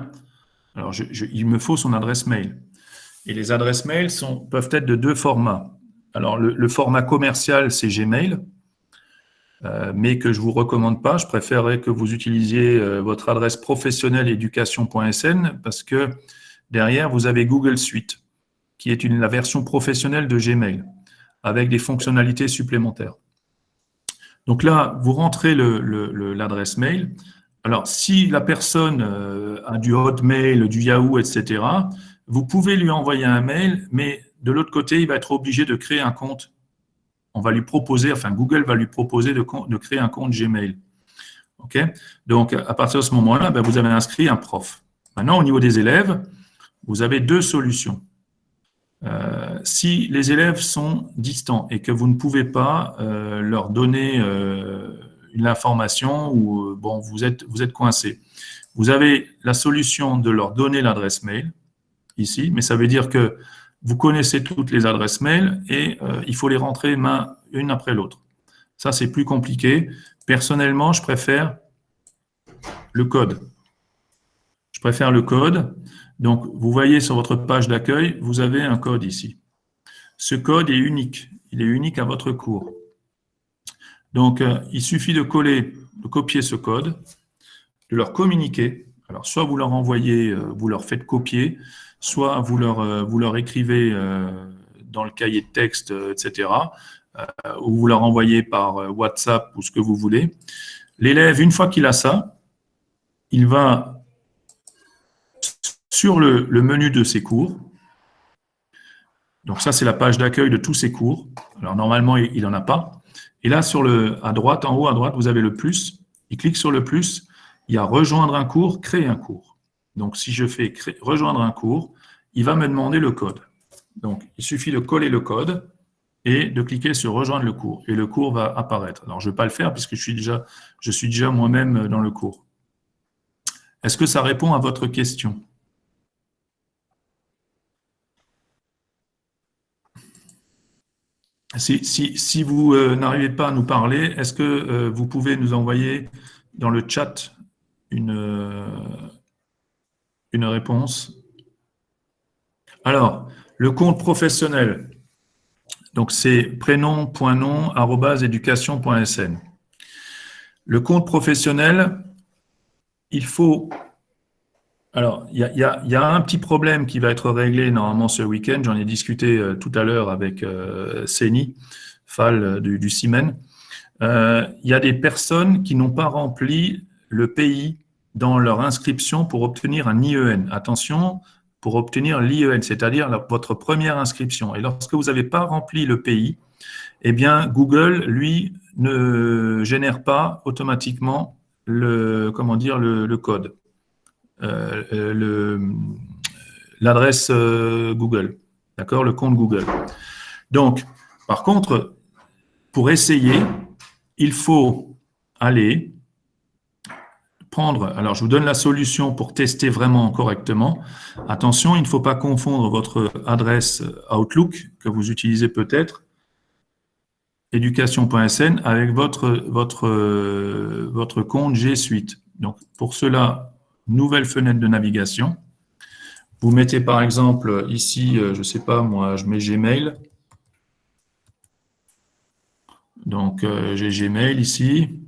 Alors, il me faut son adresse mail. Et les adresses mail peuvent être de deux formats. Alors, le format commercial, c'est Gmail, mais que je ne vous recommande pas. Je préférerais que vous utilisiez votre adresse professionnelle éducation.sn parce que derrière, vous avez Google Suite, qui est la version professionnelle de Gmail, avec des fonctionnalités supplémentaires. Donc là, vous rentrez l'adresse mail. Alors, si la personne a du Hotmail, du Yahoo, etc., vous pouvez lui envoyer un mail, mais de l'autre côté, il va être obligé de créer un compte. On va lui proposer, enfin Google va lui proposer de créer un compte Gmail. OK? Donc, à partir de ce moment-là, vous avez inscrit un prof. Maintenant, au niveau des élèves, vous avez deux solutions. Si les élèves sont distants et que vous ne pouvez pas leur donner l'information ou bon, vous êtes coincé, vous avez la solution de leur donner l'adresse mail ici, mais ça veut dire que vous connaissez toutes les adresses mail et il faut les rentrer une après l'autre. Ça, c'est plus compliqué. Personnellement, je préfère le code. Je préfère le code. Donc, vous voyez sur votre page d'accueil, vous avez un code ici. Ce code est unique. Il est unique à votre cours. Donc, il suffit de copier ce code, de leur communiquer. Alors, soit vous leur envoyez, vous leur faites copier, soit vous leur écrivez dans le cahier de texte, etc., ou vous leur envoyez par WhatsApp ou ce que vous voulez. L'élève, une fois qu'il a ça, il va sur le menu de ses cours. Donc ça, c'est la page d'accueil de tous ses cours. Alors normalement, il n'en a pas. Et là, à droite, en haut à droite, vous avez le plus. Il clique sur le plus. Il y a rejoindre un cours, créer un cours. Donc si je fais rejoindre un cours, il va me demander le code. Donc il suffit de coller le code et de cliquer sur rejoindre le cours. Et le cours va apparaître. Alors je ne vais pas le faire puisque je suis déjà moi-même dans le cours. Est-ce que ça répond à votre question ? Si vous n'arrivez pas à nous parler, est-ce que vous pouvez nous envoyer dans le chat une réponse? Alors, le compte professionnel, donc c'est prénom.nom@education.sn. Le compte professionnel, il faut... Alors, il y a un petit problème qui va être réglé normalement ce week-end. J'en ai discuté tout à l'heure avec Séni Fall du CIMEN. Il y a des personnes qui n'ont pas rempli le pays dans leur inscription pour obtenir un IEN. Attention, pour obtenir l'IEN, c'est-à-dire votre première inscription. Et lorsque vous n'avez pas rempli le pays, eh bien, Google, lui, ne génère pas automatiquement le code. l'adresse Google, d'accord, le compte Google. Donc, par contre, pour essayer, il faut aller prendre, alors je vous donne la solution pour tester vraiment correctement. Attention, il ne faut pas confondre votre adresse Outlook que vous utilisez peut-être, education.sn, avec votre compte G Suite. Donc, pour cela, nouvelle fenêtre de navigation. Vous mettez par exemple ici, je ne sais pas moi, je mets Gmail. Donc, j'ai Gmail ici.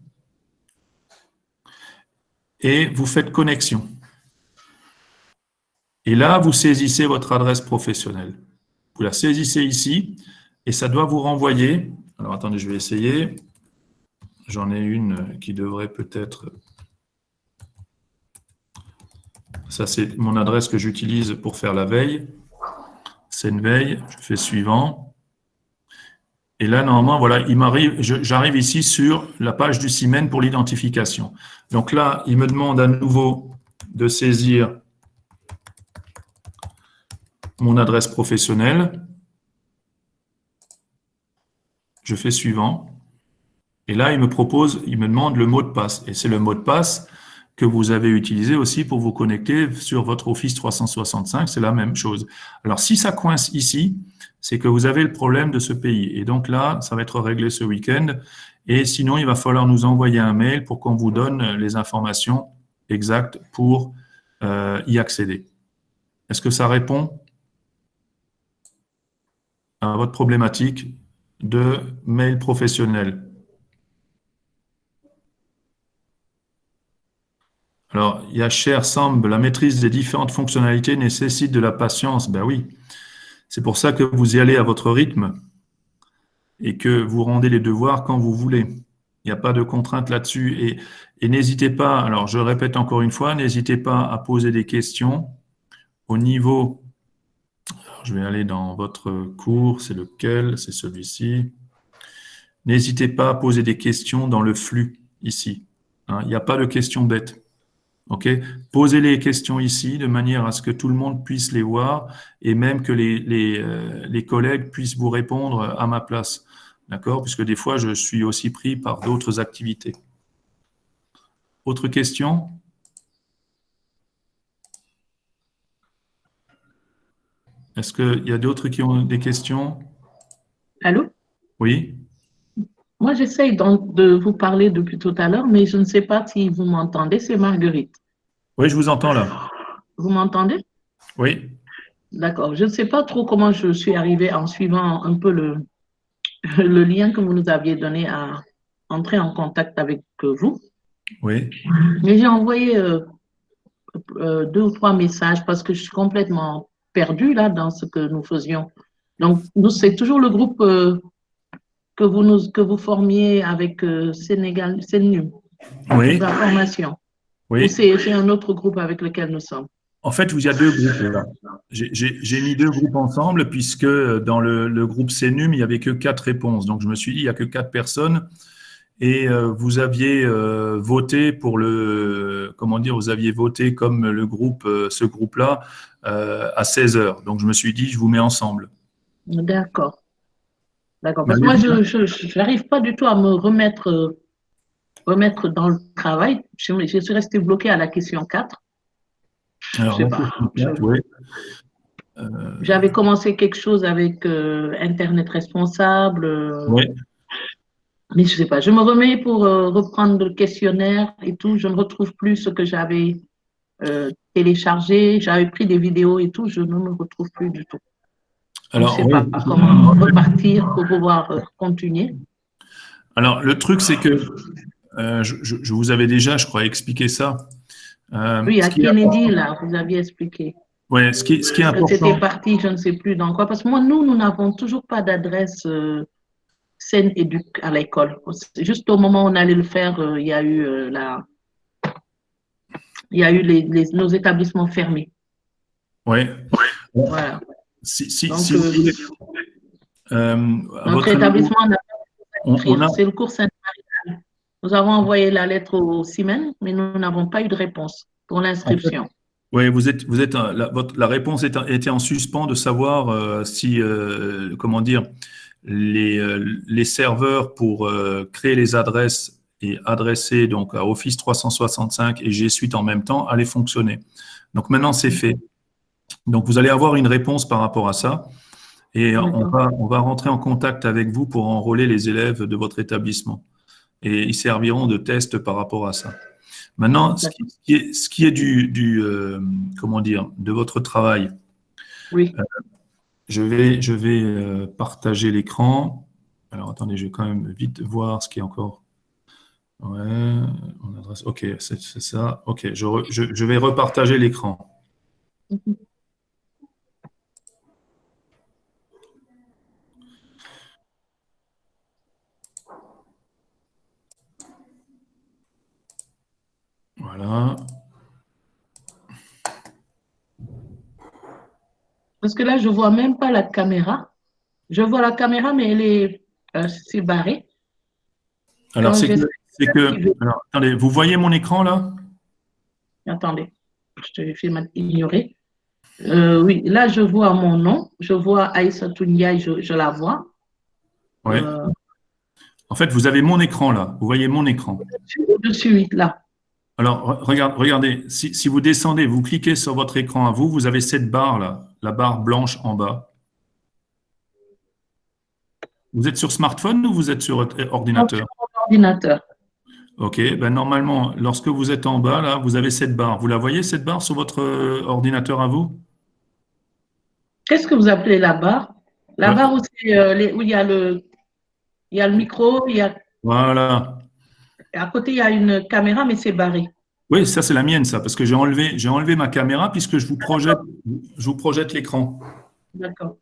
Et vous faites connexion. Et là, vous saisissez votre adresse professionnelle. Vous la saisissez ici et ça doit vous renvoyer. Alors, attendez, je vais essayer. J'en ai une qui devrait peut-être... Ça, c'est mon adresse que j'utilise pour faire la veille. C'est une veille. Je fais suivant. Et là, normalement, voilà, j'arrive ici sur la page du CIMEN pour l'identification. Donc là, il me demande à nouveau de saisir mon adresse professionnelle. Je fais suivant. Et là, il me demande le mot de passe. Et c'est le mot de passe que vous avez utilisé aussi pour vous connecter sur votre Office 365. C'est la même chose. Alors, si ça coince ici, c'est que vous avez le problème de ce pays. Et donc là, ça va être réglé ce week-end. Et sinon, il va falloir nous envoyer un mail pour qu'on vous donne les informations exactes pour y accéder. Est-ce que ça répond à votre problématique de mail professionnel? Alors, il y a cher semble, la maîtrise des différentes fonctionnalités nécessite de la patience. Ben oui, c'est pour ça que vous y allez à votre rythme et que vous rendez les devoirs quand vous voulez. Il n'y a pas de contrainte là-dessus. Et n'hésitez pas, alors je répète encore une fois, n'hésitez pas à poser des questions au niveau... Alors, je vais aller dans votre cours, c'est lequel? C'est celui-ci. N'hésitez pas à poser des questions dans le flux ici. Hein, il n'y a pas de questions bêtes. Ok, posez les questions ici de manière à ce que tout le monde puisse les voir et même que les collègues puissent vous répondre à ma place. D'accord? Puisque des fois, je suis aussi pris par d'autres activités. Autre question? Est-ce qu'il y a d'autres qui ont des questions? Allô? Oui? Moi, j'essaye donc de vous parler depuis tout à l'heure, mais je ne sais pas si vous m'entendez. C'est Marguerite. Oui, je vous entends là. Vous m'entendez? Oui. D'accord. Je ne sais pas trop comment je suis arrivée en suivant un peu le lien que vous nous aviez donné à entrer en contact avec vous. Oui. Mais j'ai envoyé 2 ou 3 messages parce que je suis complètement perdue là dans ce que nous faisions. Donc, nous, c'est toujours le groupe que vous formiez avec Sénégal, CNUM, Oui. la formation. Oui. Ou c'est un autre groupe avec lequel nous sommes? En fait, il y a 2 groupes là. J'ai mis 2 groupes ensemble puisque dans le groupe CNUM, il n'y avait que 4 réponses. Donc, je me suis dit, il n'y a que 4 personnes. Et vous aviez voté pour vous aviez voté comme le groupe, ce groupe-là, à 16 heures. Donc, je me suis dit, je vous mets ensemble. D'accord. D'accord. Parce que moi, je n'arrive pas du tout à me remettre dans le travail. Je suis restée bloquée à la question 4. Alors, je sais pas. Oui. J'avais commencé quelque chose avec Internet responsable. Oui. Mais je ne sais pas. Je me remets pour reprendre le questionnaire et tout. Je ne retrouve plus ce que j'avais téléchargé. J'avais pris des vidéos et tout. Je ne me retrouve plus du tout. Alors, je ne sais pas comment repartir pour pouvoir continuer. Alors, le truc, c'est que je vous avais déjà, je crois, expliqué ça. Oui, à Kennedy, là, vous aviez expliqué. Oui, ce qui est important. C'était parti, je ne sais plus dans quoi. Parce que moi, nous n'avons toujours pas d'adresse Seine Éduc à l'école. Juste au moment où on allait le faire, il y a eu nos établissements fermés. Oui. Voilà. Donc, notre établissement n'a pas c'est le cours Sainte-Marie. Nous avons envoyé la lettre au CIMEN, mais nous n'avons pas eu de réponse pour l'inscription. Oui, la réponse était en suspens de savoir si, comment dire, les serveurs pour créer les adresses et adresser donc à Office 365 et G Suite en même temps allaient fonctionner. Donc maintenant, c'est fait. Donc vous allez avoir une réponse par rapport à ça et on va rentrer en contact avec vous pour enrôler les élèves de votre établissement. Et ils serviront de test par rapport à ça. Maintenant, ce qui est comment dire, de votre travail, Oui. je vais partager l'écran. Alors, attendez, je vais quand même vite voir ce qui est encore. Ouais, mon adresse. OK, c'est ça. OK, je vais repartager l'écran. Voilà. Parce que là, je ne vois même pas la caméra. Je vois la caméra, mais elle est c'est barré. Alors, Quand alors, attendez, vous voyez mon écran là? Attendez, je te fais ignorer. Oui, là, je vois mon nom. Je vois Aïssatou Ndiaye, je la vois. Oui. En fait, vous avez mon écran là. Vous voyez mon écran. Au-dessus, oui, là. Alors, regardez, si vous descendez, vous cliquez sur votre écran à vous, vous avez cette barre là, la barre blanche en bas. Vous êtes sur smartphone ou vous êtes sur ordinateur? Sur mon ordinateur. OK, ben normalement, lorsque vous êtes en bas, là, vous avez cette barre. Vous la voyez, cette barre, sur votre ordinateur à vous? Qu'est-ce que vous appelez la barre? La Ouais. barre où, où il y a il y a le micro, Voilà. à côté, il y a une caméra, mais c'est barré. Oui, ça, c'est la mienne, ça, parce que j'ai enlevé ma caméra puisque je vous projette l'écran. D'accord.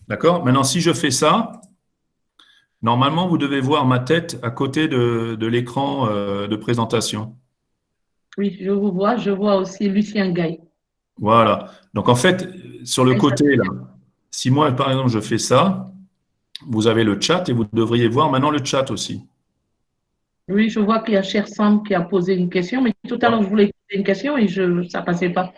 D'accord? Maintenant, si je fais ça, normalement, vous devez voir ma tête à côté de l'écran de présentation. Oui, je vous vois. Je vois aussi Lucien Gaye. Voilà. Donc, en fait, sur le côté, là, si moi, par exemple, je fais ça, vous avez le chat et vous devriez voir maintenant le chat aussi. Oui, je vois qu'il y a Cher Sam qui a posé une question, mais tout à l'heure, je voulais poser une question et ça ne passait pas.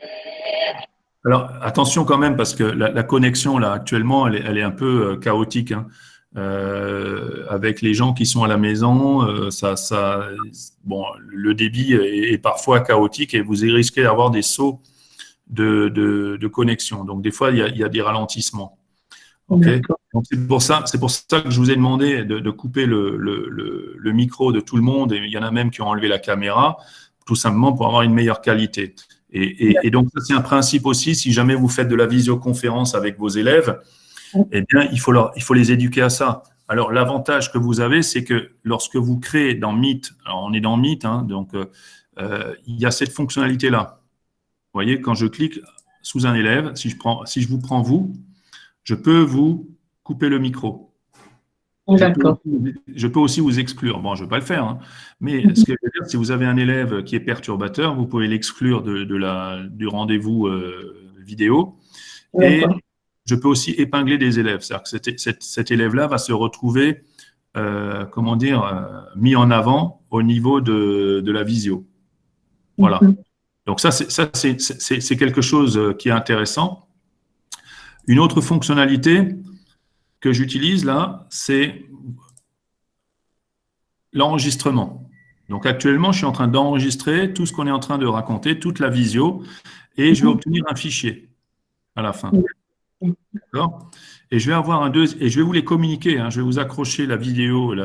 Alors, attention quand même, parce que la connexion, là, actuellement, elle est un peu chaotique, hein. Avec les gens qui sont à la maison, bon, le débit est parfois chaotique et vous risquez d'avoir des sauts de connexion. Donc, des fois, il y a des ralentissements. OK? Donc, c'est pour ça que je vous ai demandé de couper le micro de tout le monde, et il y en a même qui ont enlevé la caméra, tout simplement pour avoir une meilleure qualité. Et donc, ça, c'est un principe aussi, si jamais vous faites de la visioconférence avec vos élèves, eh bien, il faut les éduquer à ça. Alors, l'avantage que vous avez, c'est que lorsque vous créez dans Meet, alors on est dans Meet, hein, donc il y a cette fonctionnalité-là. Vous voyez, quand je clique sous un élève, si je vous prends vous, je peux vous couper le micro. D'accord. Je peux aussi vous exclure. Bon, je ne vais pas le faire, hein. Mais ce que je veux dire, si vous avez un élève qui est perturbateur, vous pouvez l'exclure du rendez-vous vidéo. Et je peux aussi épingler des élèves. C'est-à-dire que cet élève-là va se retrouver, comment dire, mis en avant au niveau de la visio. Voilà. Donc ça, c'est quelque chose qui est intéressant. Une autre fonctionnalité que j'utilise là, c'est l'enregistrement. Donc actuellement, je suis en train d'enregistrer tout ce qu'on est en train de raconter, toute la visio, et je vais obtenir un fichier à la fin. D'accord? Et je vais avoir et je vais vous les communiquer, hein. Je vais vous accrocher la vidéo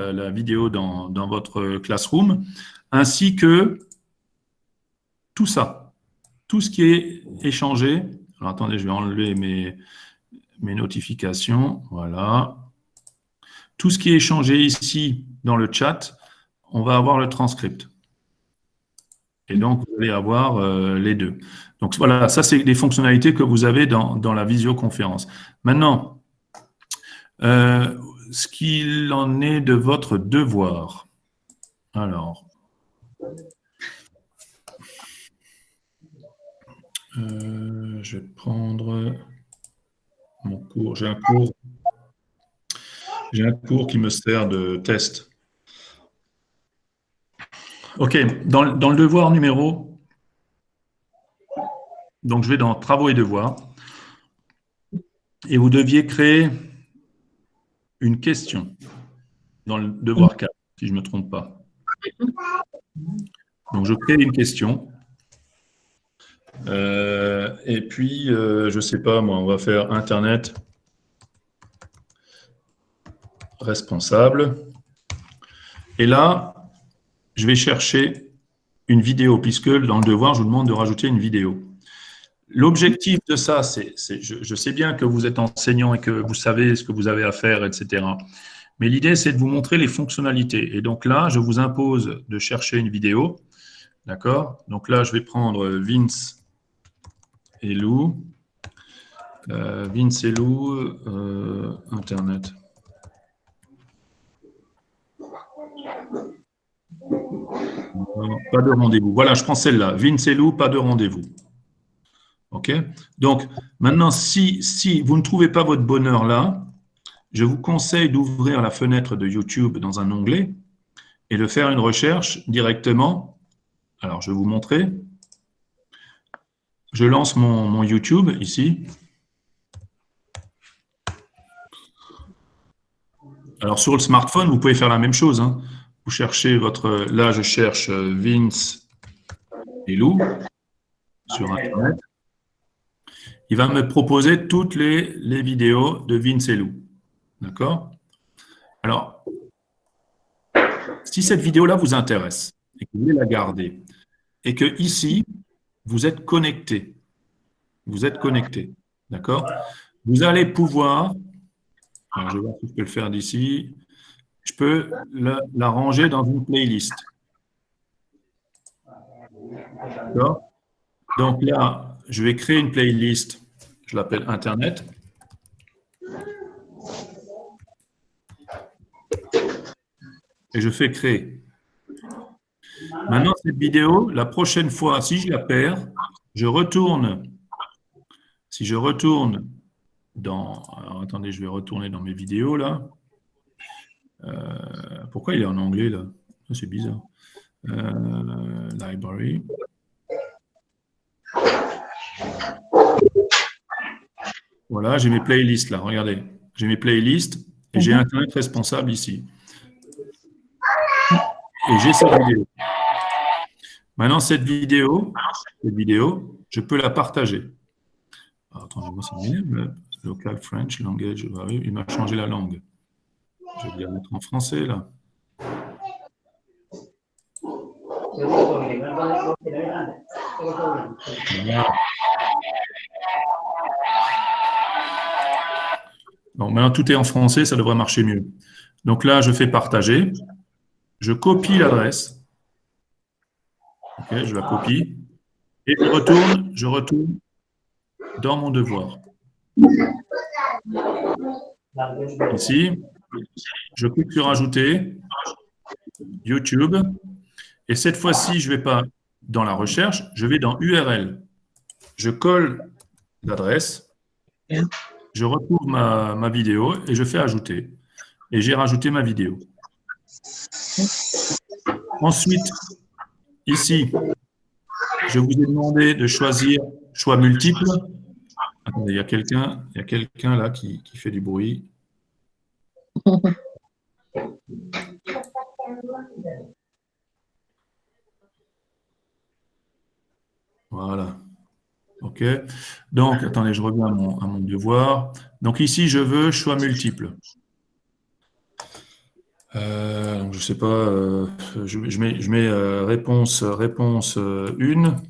dans votre classroom, ainsi que tout ça, tout ce qui est échangé. Alors attendez, je vais enlever mes notifications. Voilà. Tout ce qui est échangé ici dans le chat, on va avoir le transcript. Et donc, vous allez avoir les deux. Donc voilà, ça, c'est des fonctionnalités que vous avez dans la visioconférence. Maintenant, ce qu'il en est de votre devoir. Alors, je vais prendre mon cours. J'ai un cours qui me sert de test. OK, dans le devoir numéro Donc, je vais dans Travaux et devoirs. Et vous deviez créer une question dans le devoir 4, si je ne me trompe pas. Donc, je crée une question. Et puis, je ne sais pas, moi, on va faire Internet responsable. Et là, je vais chercher une vidéo, puisque dans le devoir, je vous demande de rajouter une vidéo. L'objectif de ça, je sais bien que vous êtes enseignant et que vous savez ce que vous avez à faire, etc. Mais l'idée, c'est de vous montrer les fonctionnalités. Et donc là, je vous impose de chercher une vidéo. D'accord? Donc là, je vais prendre Vince et Lou. Vince et Lou, Internet. Pas de rendez-vous. Voilà, je prends celle-là. Vince et Lou, pas de rendez-vous. OK? Donc, maintenant, si vous ne trouvez pas votre bonheur là, je vous conseille d'ouvrir la fenêtre de YouTube dans un onglet et de faire une recherche directement. Alors, je vais vous montrer. Je lance mon YouTube ici. Alors, sur le smartphone, vous pouvez faire la même chose, hein. Vous cherchez votre... Là, je cherche Vince et Lou sur Internet. Il va me proposer toutes les vidéos de Vince et Lou. D'accord? Alors, si cette vidéo-là vous intéresse et que vous voulez la garder, et que ici, vous êtes connecté, d'accord? Vous allez pouvoir, alors je vais voir si je peux le faire d'ici, je peux la ranger dans une playlist. D'accord? Donc là, je vais créer une playlist, je l'appelle Internet. Et je fais créer. Maintenant, cette vidéo, la prochaine fois, si je la perds, je retourne. Si je retourne dans... Alors, attendez, je vais retourner dans mes vidéos, là. Pourquoi il est en anglais, là? C'est bizarre. Library. Voilà, j'ai mes playlists, là. Regardez. J'ai mes playlists et j'ai Internet responsable ici. Et j'ai cette vidéo. Maintenant, cette vidéo, je peux la partager. Alors, attendez, moi, ça m'énerve. Local French language. Ah oui, il m'a changé la langue. Je vais la mettre en français, là. Voilà. Donc, maintenant, tout est en français, ça devrait marcher mieux. Donc là, je fais partager. Je copie l'adresse. OK, je la copie. Et je retourne dans mon devoir. Ici, je clique sur Ajouter, YouTube. Et cette fois-ci, je ne vais pas dans la recherche, je vais dans URL. Je colle l'adresse, je retrouve ma vidéo et je fais Ajouter. Et j'ai rajouté ma vidéo. Ensuite, ici, je vous ai demandé de choisir choix multiple. Attendez, il y a quelqu'un là qui fait du bruit. Voilà. OK. Donc, attendez, je reviens à mon devoir. Donc ici, je veux choix multiple. Donc, je ne sais pas, je mets réponse 1.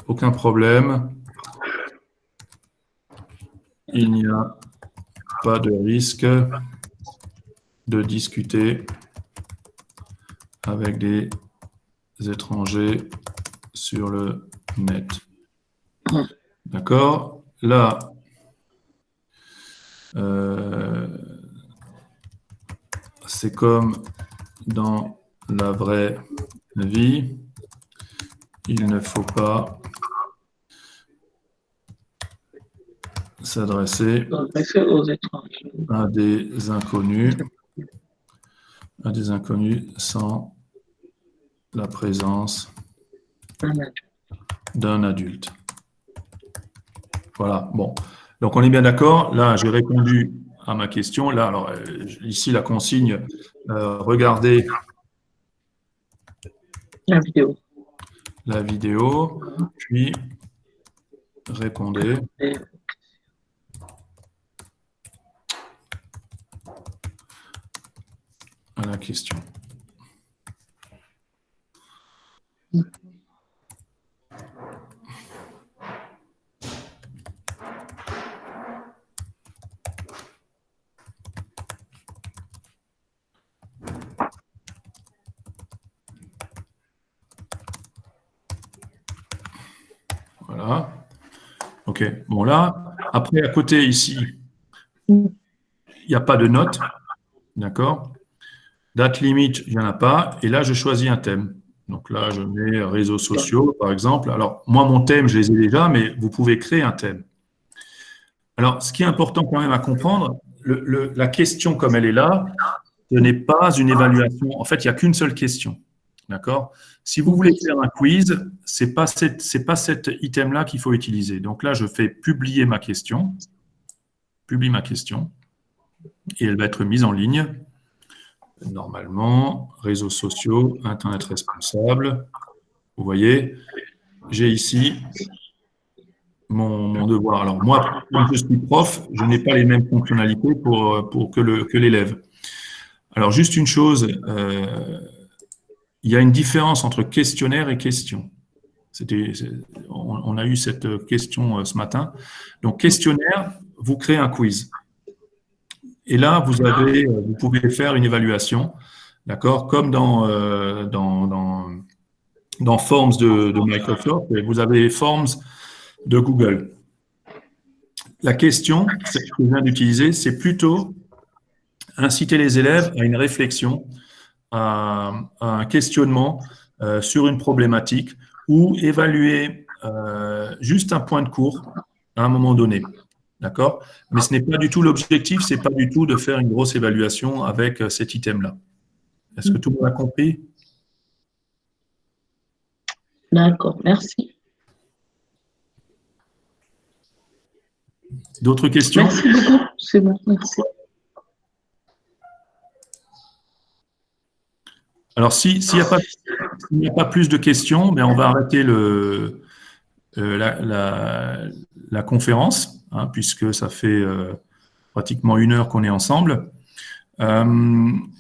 Aucun problème. Il n'y a pas de risque de discuter avec des étrangers sur le net. D'accord? Là, c'est comme dans la vraie vie. Il ne faut pas s'adresser aux étrangers à des inconnus à des inconnus sans la présence d'un adulte. Voilà, bon. Donc, on est bien d'accord. Là, j'ai répondu à ma question. Là, alors, ici, la consigne, regardez La vidéo. la vidéo, puis répondez à la question. Voilà. OK. Bon, là, après, à côté, ici, il n'y a pas de note. D'accord? Date limite, il n'y en a pas. Et là, je choisis un thème. Donc là, je mets réseaux sociaux, par exemple. Alors, moi, mon thème, je les ai déjà, mais vous pouvez créer un thème. Alors, ce qui est important quand même à comprendre, la question comme elle est là, ce n'est pas une évaluation. En fait, il n'y a qu'une seule question. D'accord? Si vous voulez faire un quiz, ce n'est pas cet item-là qu'il faut utiliser. Donc là, je fais publier ma question. Publie ma question. Et elle va être mise en ligne. Normalement, réseaux sociaux, Internet responsable. Vous voyez, j'ai ici mon devoir. Alors moi, comme je suis prof, je n'ai pas les mêmes fonctionnalités pour que l'élève. Alors juste une chose, il y a une différence entre questionnaire et question. On a eu cette question ce matin. Donc questionnaire, vous créez un quiz. Et là, vous pouvez faire une évaluation, d'accord, comme dans Forms de Microsoft, et vous avez Forms de Google. La question, ce que je viens d'utiliser, c'est plutôt inciter les élèves à une réflexion, à un questionnement sur une problématique ou évaluer juste un point de cours à un moment donné. D'accord? Mais ce n'est pas du tout l'objectif, ce n'est pas du tout de faire une grosse évaluation avec cet item-là. Est-ce que tout le monde a compris? D'accord, merci. D'autres questions? Merci beaucoup. C'est bon, merci. Alors, s'il n'y a pas plus de questions, ben on va arrêter la conférence, hein, puisque ça fait pratiquement 1 heure qu'on est ensemble.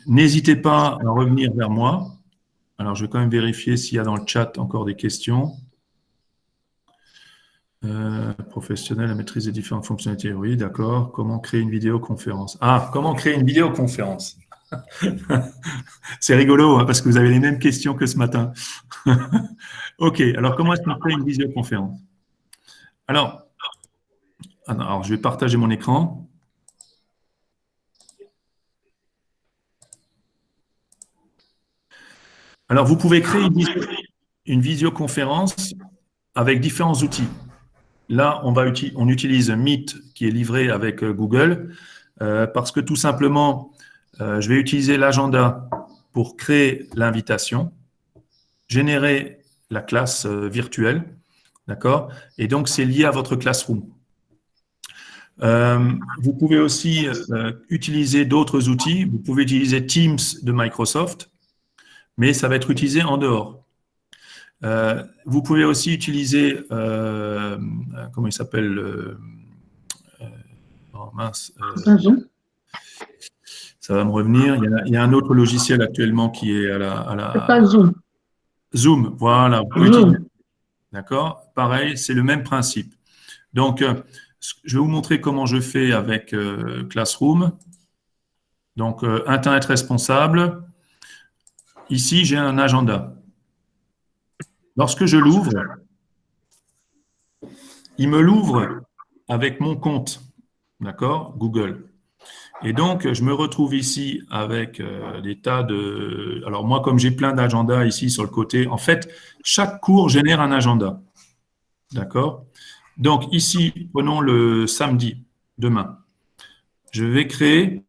N'hésitez pas à revenir vers moi. Alors, je vais quand même vérifier s'il y a dans le chat encore des questions. Professionnel à maîtrise des différentes fonctionnalités. Oui, d'accord. Comment créer une vidéoconférence? Ah, comment créer une vidéoconférence? C'est rigolo, hein, parce que vous avez les mêmes questions que ce matin. OK, alors comment est-ce qu'on crée une visioconférence? Alors, je vais partager mon écran. Alors, vous pouvez créer une visioconférence avec différents outils. Là, on utilise Meet qui est livré avec Google parce que tout simplement, je vais utiliser l'agenda pour créer l'invitation, générer la classe virtuelle, d'accord? Et donc, c'est lié à votre Classroom. Vous pouvez aussi utiliser d'autres outils. Vous pouvez utiliser Teams de Microsoft, mais ça va être utilisé en dehors. Vous pouvez aussi utiliser, comment il s'appelle? Oh mince. Ça va me revenir. Il y a un autre logiciel actuellement qui est à la... C'est pas Zoom. Zoom, voilà. Zoom. D'accord? Pareil, c'est le même principe. Donc, je vais vous montrer comment je fais avec Classroom. Donc, Internet responsable. Ici, j'ai un agenda. Lorsque je l'ouvre, il me l'ouvre avec mon compte, d'accord, Google. Et donc, je me retrouve ici avec des tas de... Alors, moi, comme j'ai plein d'agendas ici sur le côté, en fait, chaque cours génère un agenda, d'accord? Donc, ici, prenons le samedi, demain. Je vais créer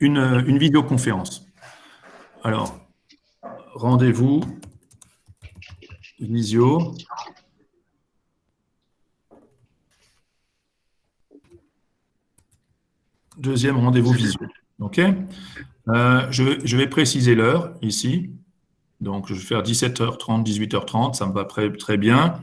une vidéoconférence. Alors, rendez-vous visio. Deuxième rendez-vous visio. OK. Je vais préciser l'heure ici. Donc, je vais faire 17h30, 18h30. Ça me va très bien.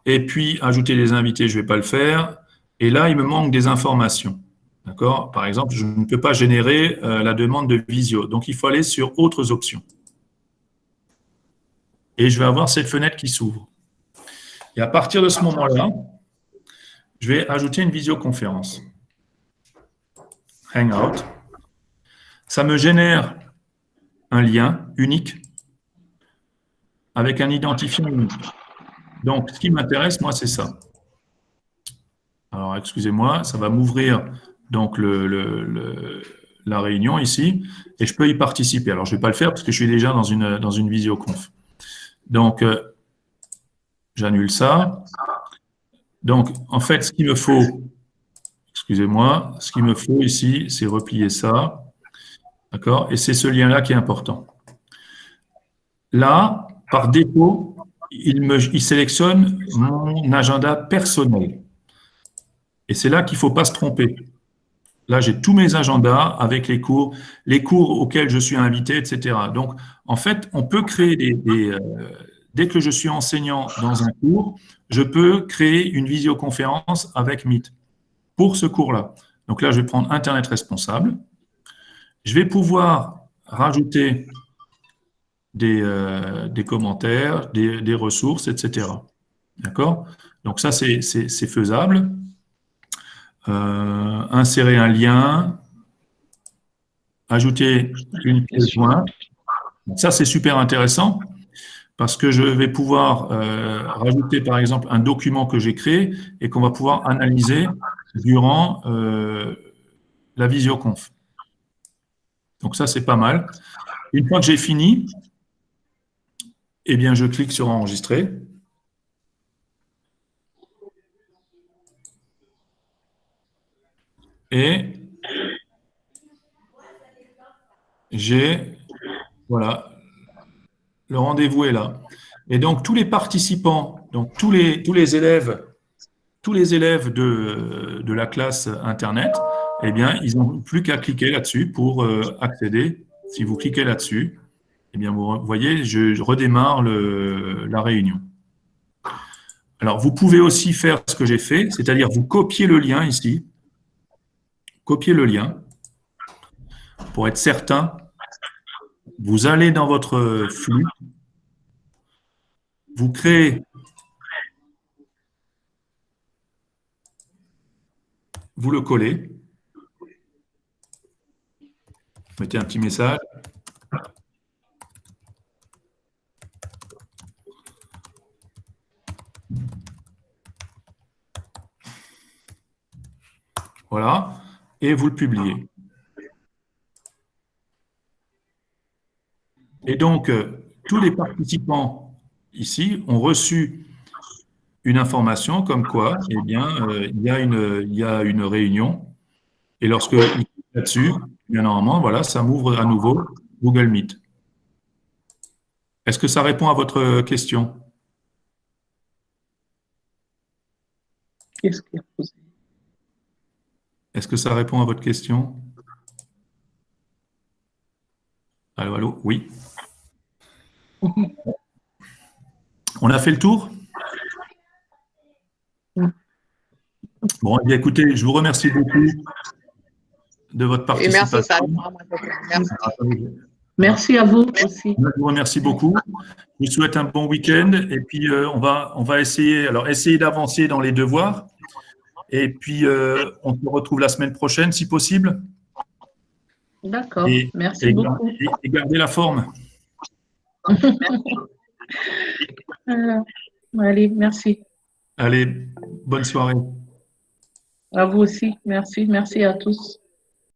Et puis, ajouter des invités, je ne vais pas le faire. Et là, il me manque des informations. D'accord? Par exemple, je ne peux pas générer la demande de visio. Donc, il faut aller sur autres options. Et je vais avoir cette fenêtre qui s'ouvre. Et à partir de ce moment-là, je vais ajouter une visioconférence. Hangout. Ça me génère un lien unique avec un identifiant unique. Donc, ce qui m'intéresse, moi, c'est ça. Alors, excusez-moi, ça va m'ouvrir donc la réunion ici, et je peux y participer. Alors, je ne vais pas le faire parce que je suis déjà dans une visioconf. Donc, j'annule ça. Donc, en fait, ce qu'il me faut, excusez-moi, ce qu'il me faut ici, c'est replier ça. D'accord? Et c'est ce lien-là qui est important. Là, par défaut, il sélectionne mon agenda personnel. Et c'est là qu'il ne faut pas se tromper. Là, j'ai tous mes agendas avec les cours auxquels je suis invité, etc. Donc, en fait, on peut créer dès que je suis enseignant dans un cours, je peux créer une visioconférence avec Meet pour ce cours-là. Donc là, je vais prendre Internet responsable. Je vais pouvoir rajouter des commentaires, des ressources, etc. D'accord? Donc ça, c'est faisable. Insérer un lien, ajouter une pièce jointe. Ça, c'est super intéressant parce que je vais pouvoir rajouter, par exemple, un document que j'ai créé et qu'on va pouvoir analyser durant la visioconf. Donc ça, c'est pas mal. Une fois que j'ai fini, eh bien, je clique sur enregistrer. Et voilà, le rendez-vous est là. Et donc, tous les participants, donc tous les élèves de la classe Internet, eh bien, ils n'ont plus qu'à cliquer là-dessus pour accéder. Si vous cliquez là-dessus, eh bien, vous voyez, je redémarre la réunion. Alors, vous pouvez aussi faire ce que j'ai fait, c'est-à-dire vous copiez le lien ici, copiez le lien pour être certain. Vous allez dans votre flux, vous créez, vous le collez, mettez un petit message. Voilà, et vous le publiez. Et donc, tous les participants ici ont reçu une information comme quoi, eh bien, il y a une réunion. Et lorsque ils cliquent là-dessus, eh bien, normalement, voilà, ça m'ouvre à nouveau Google Meet. Est-ce que ça répond à votre question? Qu'est-ce qu'il a posé? Est-ce que ça répond à votre question? Allô, allô? Oui. On a fait le tour? Bon, eh bien, écoutez, je vous remercie beaucoup de votre Et merci, participation. ça répond à ma question. Merci. Merci à vous aussi. Je vous remercie beaucoup. Je vous souhaite un bon week-end. Et puis, on va essayer d'avancer dans les devoirs. Et puis, on se retrouve la semaine prochaine, si possible. D'accord. Merci beaucoup. Et gardez la forme. Allez, merci. Allez, bonne soirée. À vous aussi. Merci. Merci à tous.